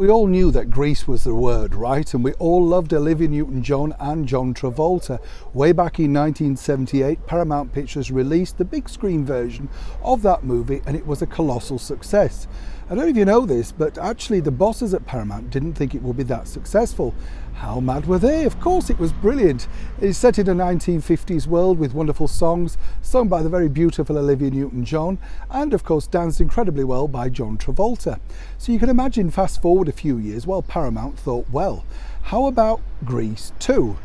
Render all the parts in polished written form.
We all knew that Grease was the word, right? And we all loved Olivia Newton-John and John Travolta. Way back in 1978, Paramount Pictures released the big screen version of that movie, and it was a colossal success. I don't know if you know this, but actually the bosses at Paramount didn't think it would be that successful. How mad were they? Of course it was brilliant. It's set in a 1950s world with wonderful songs sung by the very beautiful Olivia Newton-John, and of course danced incredibly well by John Travolta. So you can imagine, fast forward a few years, well, Paramount thought, well, how about Grease 2?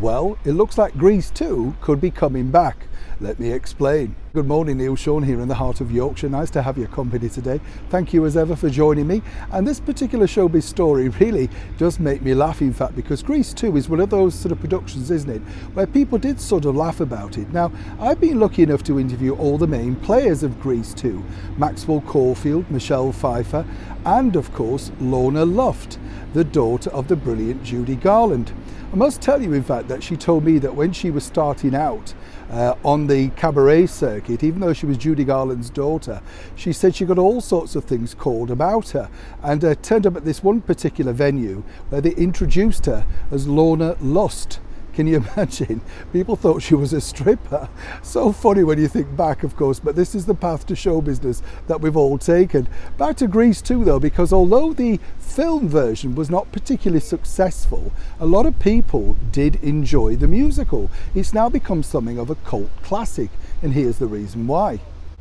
Well, it looks like Grease 2 could be coming back. Let me explain. Good morning, Neil Sean here in the heart of Yorkshire. Nice to have your company today. Thank you as ever for joining me. And this particular showbiz story really does make me laugh, in fact, because Grease 2 is one of those sort of productions, isn't it, where people did sort of laugh about it. Now, I've been lucky enough to interview all the main players of Grease 2, Maxwell Caulfield, Michelle Pfeiffer, and of course, Lorna Luft, the daughter of the brilliant Judy Garland. I must tell you, in fact, that she told me that when she was starting out on the cabaret circuit, even though she was Judy Garland's daughter, she said she got all sorts of things called about her, and turned up at this one particular venue where they introduced her as Lorna Lust. Can you imagine? People thought she was a stripper. So funny when you think back, of course, but this is the path to show business that we've all taken. Back to Grease 2 though, because although the film version was not particularly successful, a lot of people did enjoy the musical. It's now become something of a cult classic, and here's the reason why.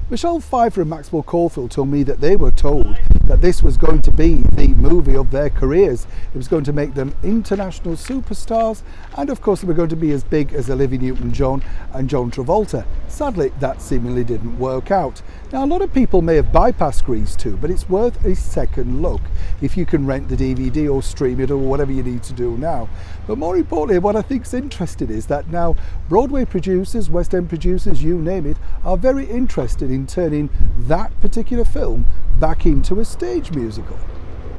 Michelle Pfeiffer and Maxwell Caulfield told me that they were told that this was going to be the movie of their careers. It was going to make them international superstars, and of course they were going to be as big as Olivia Newton-John and John Travolta. Sadly, that seemingly didn't work out. Now, a lot of people may have bypassed Grease 2, but it's worth a second look if you can rent the DVD or stream it or whatever you need to do now. But more importantly, what I think is interesting is that now Broadway producers, West End producers, you name it, are very interested in turning that particular film back into a stage musical.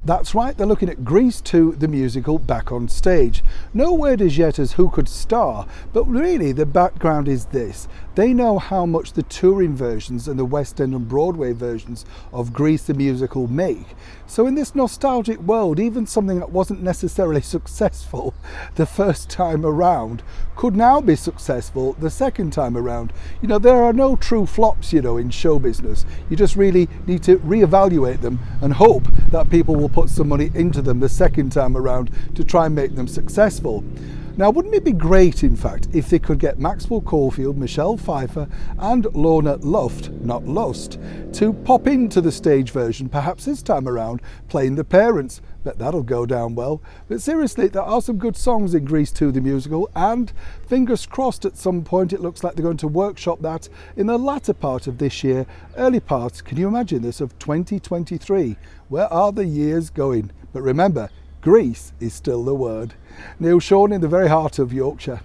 That's right, they're looking at Grease 2, the musical, back on stage. No word as yet as who could star, but really the background is this. They know how much the touring versions and the West End and Broadway versions of Grease the musical make. So in this nostalgic world, even something that wasn't necessarily successful the first time around could now be successful the second time around. You know, there are no true flops, you know, in show business. You just really need to reevaluate them and hope that people will put some money into them the second time around to try and make them successful. Now, wouldn't it be great, in fact, if they could get Maxwell Caulfield, Michelle Pfeiffer and Lorna Luft, not Lust, to pop into the stage version, perhaps this time around, playing the parents? Bet that'll go down well. But seriously, there are some good songs in Grease 2 the musical, and fingers crossed at some point it looks like they're going to workshop that in the latter part of this year, early part, can you imagine this, of 2023. Where are the years going? But remember, Grease is still the word. Neil Sean in the very heart of Yorkshire.